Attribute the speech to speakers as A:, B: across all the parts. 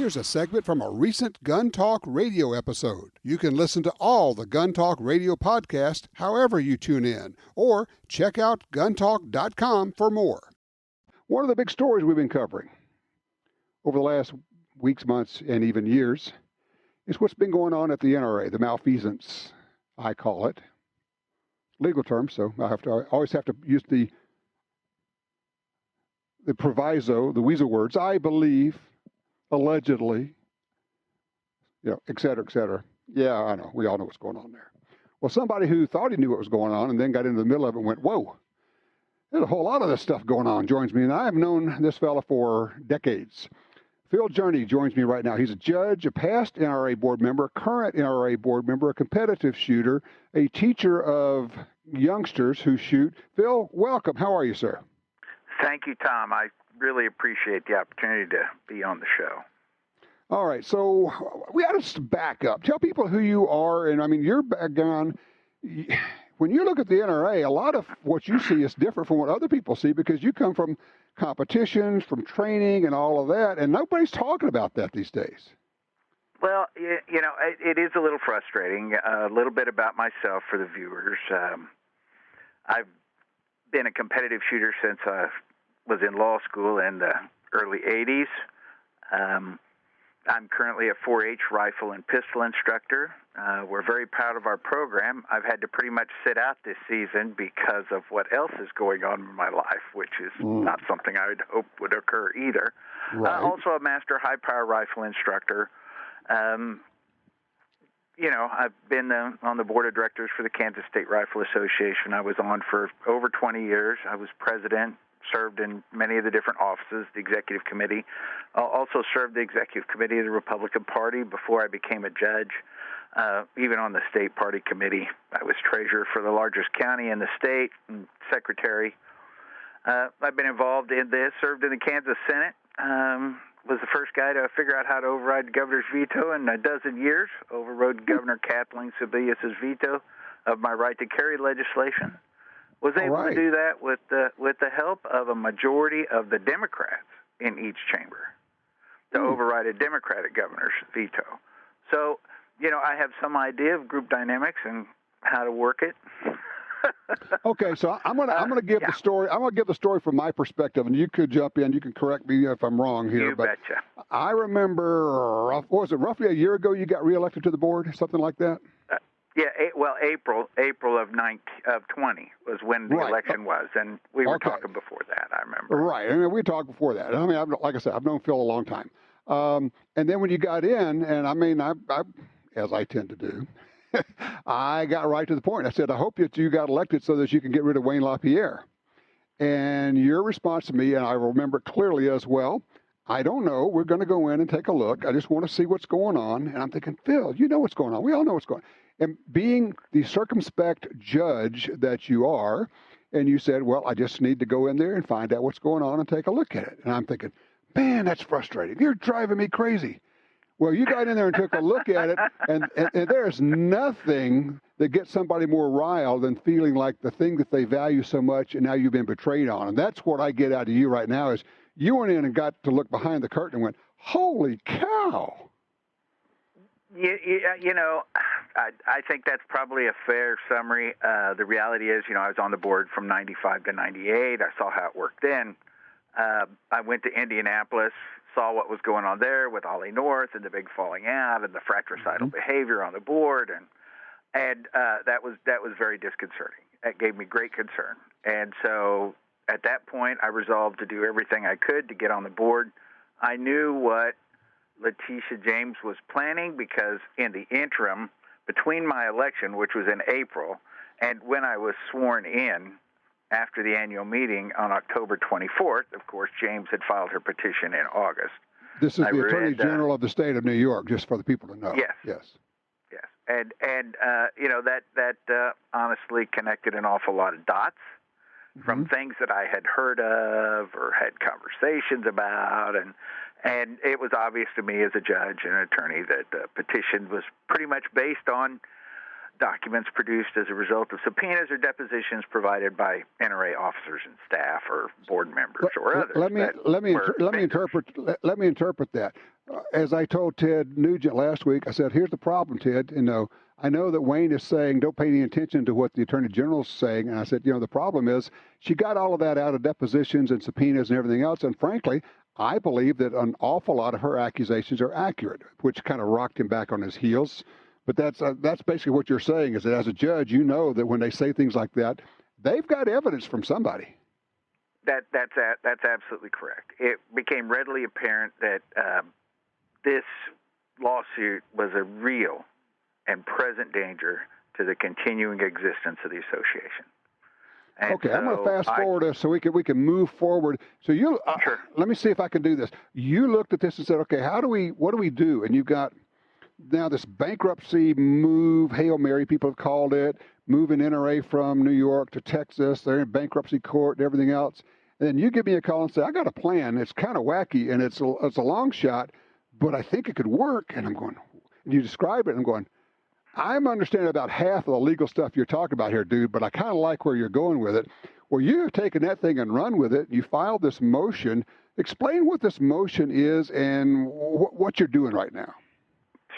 A: Here's a segment from a recent Gun Talk radio episode. You can listen to all the Gun Talk radio podcasts however you tune in, or check out guntalk.com for more. One of the big stories we've been covering over the last weeks, months, and even years is what's been going on at the NRA, the malfeasance, I call it. Legal term, so I always have to use the proviso, the weasel words, I believe, allegedly, et cetera, et cetera. Yeah, I know. We all know what's going on there. Well, somebody who thought he knew what was going on and then got into the middle of it and went, whoa, there's a whole lot of this stuff going on, joins me. And I've known this fella for decades. Phil Journey joins me right now. He's a judge, a past NRA board member, current NRA board member, a competitive shooter, a teacher of youngsters who shoot. Phil, welcome. How are you, sir?
B: Thank you, Tom. I really appreciate the opportunity to be on the show.
A: All right. So we got to back up. Tell people who you are. And, I mean, your background, when you look at the NRA, a lot of what you see is different from what other people see because you come from competitions, from training and all of that, and nobody's talking about that these days.
B: Well, it is a little frustrating. A little bit about myself for the viewers. I've been a competitive shooter since I was in law school in the early 80s. I'm currently a 4-H rifle and pistol instructor. We're very proud of our program. I've had to pretty much sit out this season because of what else is going on in my life, which is not something I would hope would occur either.
A: Right.
B: Also a master high-power rifle instructor. I've been on the board of directors for the Kansas State Rifle Association. I was on for over 20 years. I was president, served in many of the different offices, the executive committee. Also served the executive committee of the Republican Party before I became a judge. Even on the state party committee, I was treasurer for the largest county in the state and secretary. I've been involved in this, served in the Kansas Senate, was the first guy to figure out how to override the governor's veto in a dozen years, overrode Governor Kathleen Sebelius' veto of my right to carry legislation. Was able to do that with the help of a majority of the Democrats in each chamber to override a Democratic governor's veto. So, I have some idea of group dynamics and how to work it.
A: Okay, so I'm gonna give the story. I'm gonna give the story from my perspective, and you could jump in. You can correct me if I'm wrong here.
B: You betcha.
A: I remember, what was it, roughly a year ago you got reelected to the board, something like that?
B: April of 20 was when the election was, and we were talking before that, I remember. Right,
A: I mean, we talked before that. I mean, like I said, I've known Phil a long time. And then when you got in, and I mean, I as I tend to do, I got right to the point. I said, I hope that you got elected so that you can get rid of Wayne LaPierre. And your response to me, and I remember it clearly as well, I don't know. We're going to go in and take a look. I just want to see what's going on. And I'm thinking, Phil, you know what's going on. We all know what's going on. And being the circumspect judge that you are, and you said, well, I just need to go in there and find out what's going on and take a look at it. And I'm thinking, man, that's frustrating. You're driving me crazy. Well, you got in there and took a look at it, and there's nothing that gets somebody more riled than feeling like the thing that they value so much and now you've been betrayed on. And that's what I get out of you right now is you went in and got to look behind the curtain and went, holy cow.
B: I think that's probably a fair summary. The reality is, I was on the board from 95 to 98. I saw how it worked then. I went to Indianapolis, saw what was going on there with Ollie North and the big falling out and the fratricidal behavior on the board, and that was very disconcerting. That gave me great concern. And so at that point, I resolved to do everything I could to get on the board. I knew what Letitia James was planning because in the interim, between my election, which was in April, and when I was sworn in after the annual meeting on October 24th, of course, James had filed her petition in August.
A: This is the Attorney General of the state of New York, just for the people to know.
B: Yes. And that honestly connected an awful lot of dots from things that I had heard of or had conversations about, and it was obvious to me as a judge and an attorney that the petition was pretty much based on documents produced as a result of subpoenas or depositions provided by NRA officers and staff or board members or others.
A: Let me interpret that. As I told Ted Nugent last week, I said, here's the problem, Ted. I know that Wayne is saying don't pay any attention to what the Attorney General is saying. And I said, the problem is she got all of that out of depositions and subpoenas and everything else. And frankly, I believe that an awful lot of her accusations are accurate, which kind of rocked him back on his heels. But that's basically what you're saying, is that as a judge, you know that when they say things like that, they've got evidence from somebody.
B: That's absolutely correct. It became readily apparent that this lawsuit was a real and present danger to the continuing existence of the association. And
A: okay, I'm going to fast forward us so we can move forward. So
B: sure.
A: Let me see if I can do this. You looked at this and said, okay, what do we do? And you've got now this bankruptcy move, Hail Mary, people have called it, moving NRA from New York to Texas. They're in bankruptcy court and everything else. And then you give me a call and say, I got a plan. It's kind of wacky and it's a long shot, but I think it could work. And I'm going, and you describe it, and I'm going, I'm understanding about half of the legal stuff you're talking about here, dude, but I kind of like where you're going with it. Well, you have taken that thing and run with it. You filed this motion. Explain what this motion is and what you're doing right now.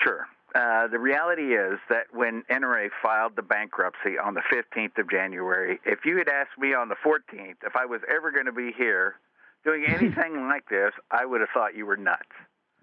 B: Sure. The reality is that when NRA filed the bankruptcy on the 15th of January, if you had asked me on the 14th if I was ever going to be here doing anything like this, I would have thought you were nuts.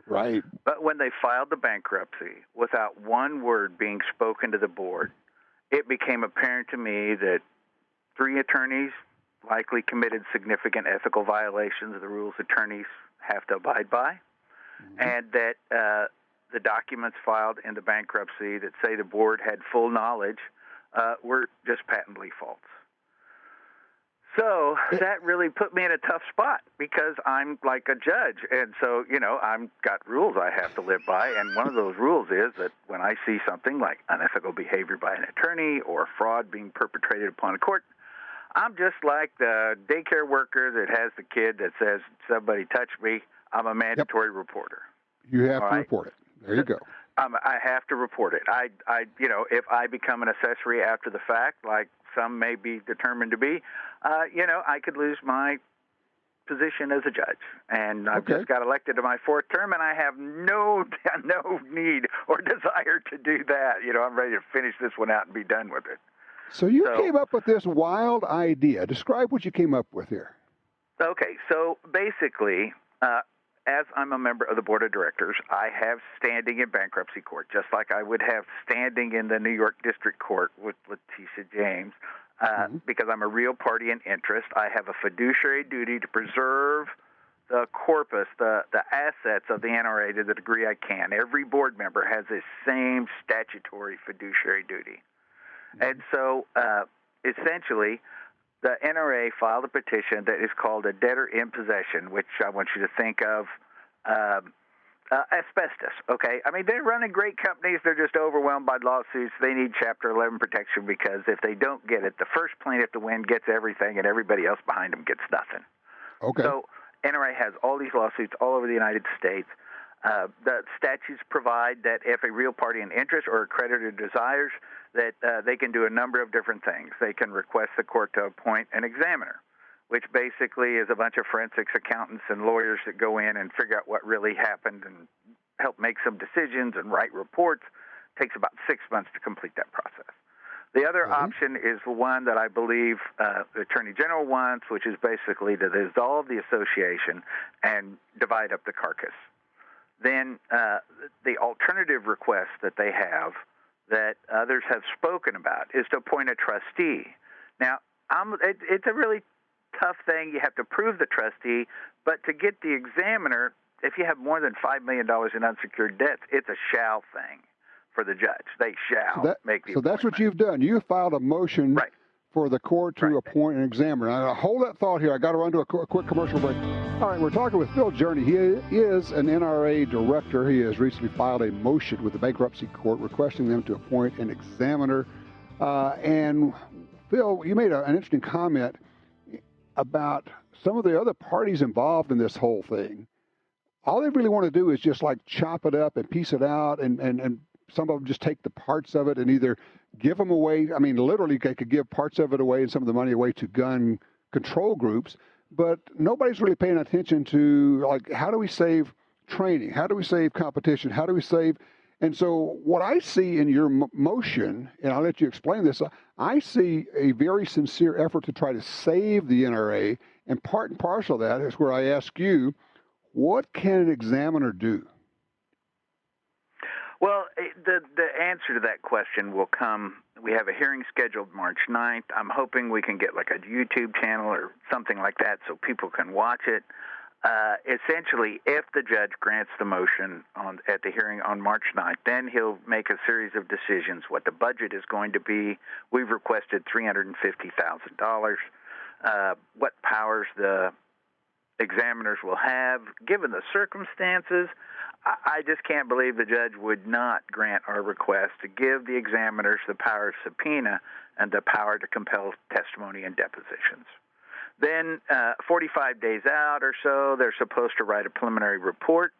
A: Right.
B: But when they filed the bankruptcy, without one word being spoken to the board, it became apparent to me that 3 attorneys likely committed significant ethical violations of the rules attorneys have to abide by, and that the documents filed in the bankruptcy that say the board had full knowledge were just patently false. So that really put me in a tough spot because I'm like a judge. And so, I've got rules I have to live by. And one of those rules is that when I see something like unethical behavior by an attorney or fraud being perpetrated upon a court, I'm just like the daycare worker that has the kid that says, somebody touched me. I'm a mandatory reporter.
A: You have to report it. There you go.
B: I have to report it. If I become an accessory after the fact, like some may be determined to be, I could lose my position as a judge. And I've just got elected to my 4th term, and I have no need or desire to do that. I'm ready to finish this one out and be done with it.
A: So you came up with this wild idea. Describe what you came up with here.
B: Okay, so basically, as I'm a member of the board of directors, I have standing in bankruptcy court, just like I would have standing in the New York District Court with Letitia James. Because I'm a real party in interest, I have a fiduciary duty to preserve the corpus, the assets of the NRA to the degree I can. Every board member has this same statutory fiduciary duty. And so, essentially, the NRA filed a petition that is called a debtor in possession, which I want you to think of asbestos, okay? I mean, they're running great companies. They're just overwhelmed by lawsuits. They need Chapter 11 protection because if they don't get it, the first plaintiff to win gets everything and everybody else behind them gets nothing.
A: Okay.
B: So NRA has all these lawsuits all over the United States. The statutes provide that if a real party in interest or a creditor desires, that they can do a number of different things. They can request the court to appoint an examiner, which basically is a bunch of forensics accountants and lawyers that go in and figure out what really happened and help make some decisions and write reports. It takes about 6 months to complete that process. The other option is the one that I believe the Attorney General wants, which is basically to dissolve the association and divide up the carcass. Then the alternative request that they have that others have spoken about is to appoint a trustee. Now, it's a really tough thing. You have to prove the trustee, but to get the examiner, if you have more than $5 million in unsecured debts, it's a shall thing for the judge. They shall make the appointment. So
A: that's what you've done. You filed a motion for the court to appoint an examiner. Now, hold that thought here. I got to run to a quick commercial break. All right, we're talking with Phil Journey. He is an NRA director. He has recently filed a motion with the bankruptcy court requesting them to appoint an examiner. And Phil, you made an interesting comment about some of the other parties involved in this whole thing. All they really want to do is just like chop it up and piece it out, and some of them just take the parts of it and either give them away. I mean, literally, they could give parts of it away and some of the money away to gun control groups, but nobody's really paying attention to, like, how do we save training? How do we save competition? How do we save? And so what I see in your motion, and I'll let you explain this, I see a very sincere effort to try to save the NRA, and part and parcel of that is where I ask you, what can an examiner do?
B: Well, the answer to that question will come. We have a hearing scheduled March 9th. I'm hoping we can get like a YouTube channel or something like that so people can watch it. Essentially, if the judge grants the motion at the hearing on March 9th, then he'll make a series of decisions what the budget is going to be. We've requested $350,000. What powers the examiners will have. Given the circumstances, I just can't believe the judge would not grant our request to give the examiners the power of subpoena and the power to compel testimony and depositions. Then 45 days out or so, they're supposed to write a preliminary report.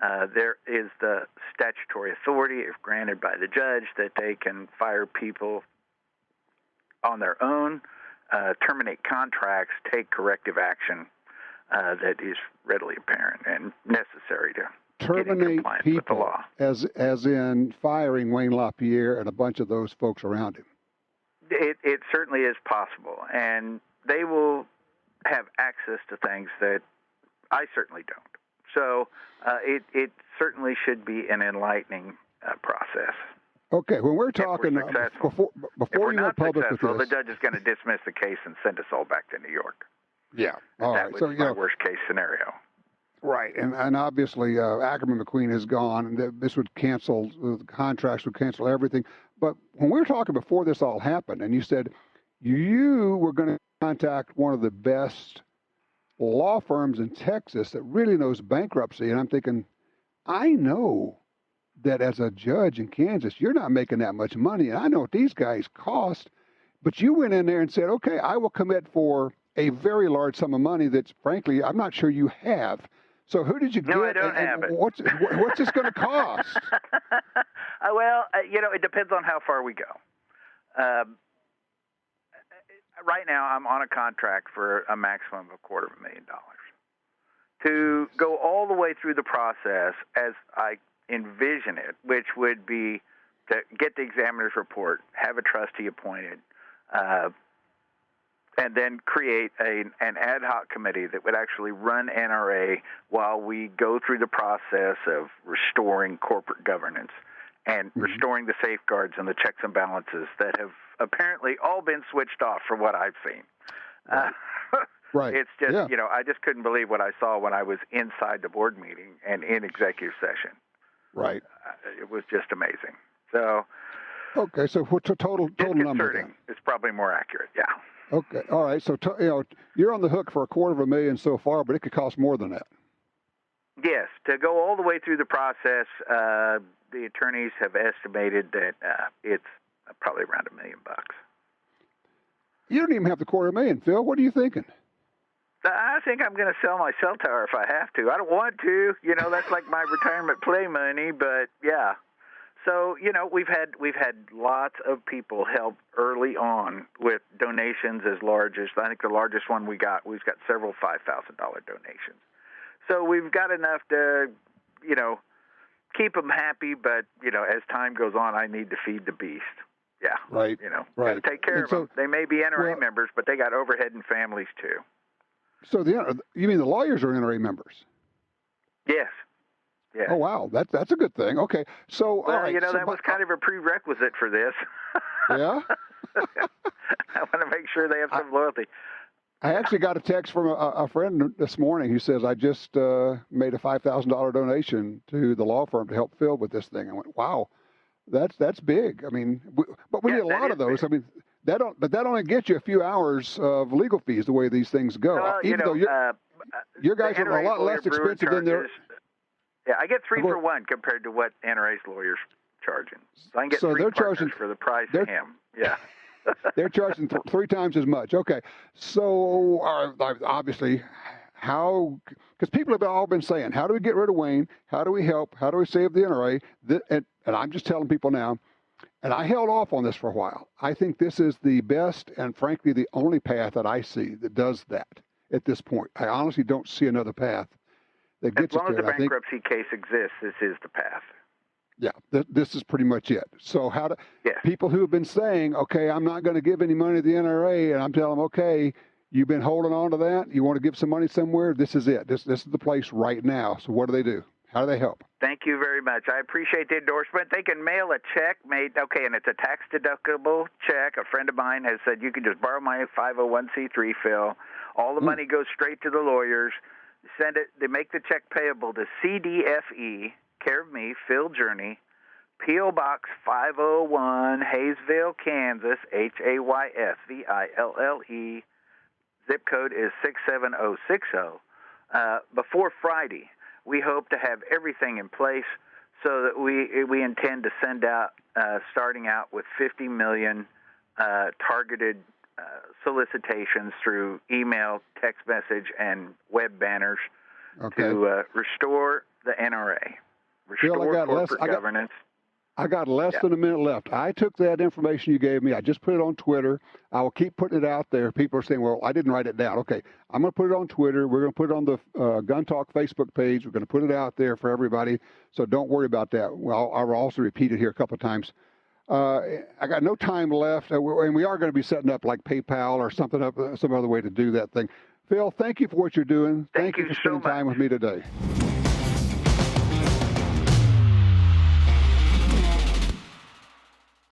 B: There is the statutory authority, if granted by the judge, that they can fire people on their own, terminate contracts, take corrective action that is readily apparent and necessary to
A: terminate people
B: with the law.
A: As in firing Wayne LaPierre and a bunch of those folks around him.
B: It certainly is possible, and they will have access to things that I certainly don't. So it certainly should be an enlightening process.
A: Okay, when we're talking before you went public with this,
B: the judge is going to dismiss the case and send us all back to New York.
A: Yeah, all right.
B: That was my worst case scenario.
A: Right, and obviously Ackerman McQueen is gone, and this would cancel the contracts, would cancel everything. But when we were talking before this all happened, and you said you were going to contact one of the best law firms in Texas that really knows bankruptcy, and I'm thinking, I know that as a judge in Kansas, you're not making that much money, and I know what these guys cost, but you went in there and said, okay, I will commit for a very large sum of money that, frankly, I'm not sure you have. So who did you get?
B: No, I don't have it.
A: What's this going to cost?
B: Well, it depends on how far we go. Right now, I'm on a contract for a maximum of $250,000. To go all the way through the process as I envision it, which would be to get the examiner's report, have a trustee appointed, and then create an ad hoc committee that would actually run NRA while we go through the process of restoring corporate governance and restoring the safeguards and the checks and balances that have apparently all been switched off from what I've seen.
A: Right.
B: It's just, I just couldn't believe what I saw when I was inside the board meeting and in executive session.
A: Right.
B: It was just amazing. So.
A: Okay, so what's a total number?
B: Disconcerting is probably more accurate, yeah.
A: Okay, all right. So, you're on the hook for $250,000 so far, but it could cost more than that.
B: Yes, to go all the way through the process, the attorneys have estimated that it's probably around $1 million.
A: You don't even have the $250,000, Phil. What are you thinking?
B: I think I'm going to sell my cell tower if I have to. I don't want to. That's like my retirement play money, but yeah. So, we've had lots of people help early on with donations as large as, I think the largest one we've got several $5,000 donations. So we've got enough to, keep them happy, but, as time goes on, I need to feed the beast. Yeah.
A: Right.
B: Got to take care of them. They may be NRA members, but they got overhead and families too.
A: So you mean the lawyers are NRA members?
B: Yes. Yeah.
A: Oh, wow. That's a good thing. Okay. So,
B: well,
A: all right.
B: That was kind of a prerequisite for this.
A: Yeah?
B: I want to make sure they have some loyalty.
A: I actually got a text from a friend this morning who says, I just made a $5,000 donation to the law firm to help Phil with this thing. I went, wow, that's big. I mean, but we need a lot of those. Big. I mean, that only gets you a few hours of legal fees the way these things go. Even though your guys are a lot less expensive than their...
B: Yeah, I get 3 for 1 compared to what NRA's lawyers charging. So I can get 3 partners for the price of him. Yeah.
A: They're charging 3 times as much. Okay. So obviously, because people have all been saying, how do we get rid of Wayne? How do we help? How do we save the NRA? And I'm just telling people now, and I held off on this for a while. I think this is the best and frankly the only path that I see that does that at this point. I honestly don't see another path that gets us there.
B: As long as the bankruptcy case exists, this is the path.
A: Yeah, this is pretty much it. So people who have been saying, okay, I'm not going to give any money to the NRA, and I'm telling them, okay, you've been holding on to that. You want to give some money somewhere? This is it. This is the place right now. So what do? How do they help?
B: Thank you very much. I appreciate the endorsement. They can mail a check and it's a tax-deductible check. A friend of mine has said you can just borrow my 501c3, Phil. All the money goes straight to the lawyers. Send it. They make the check payable to CDFE, care of me, Phil Journey, P.O. Box 501, Hayesville, Kansas, Haysville. Zip code is 67060. Before Friday, we hope to have everything in place so that we intend to send out, starting out with 50 million targeted solicitations through email, text message, and web banners to restore the NRA, restore corporate governance.
A: I got less than a minute left. I took that information you gave me. I just put it on Twitter. I will keep putting it out there. People are saying, well, I didn't write it down. Okay, I'm going to put it on Twitter. We're going to put it on the Gun Talk Facebook page. We're going to put it out there for everybody. So don't worry about that. Well, I'll also repeat it here a couple of times. I got no time left, and we are going to be setting up like PayPal or something up, some other way to do that thing. Phil, thank you for what you're doing. Thank you for spending time with me today.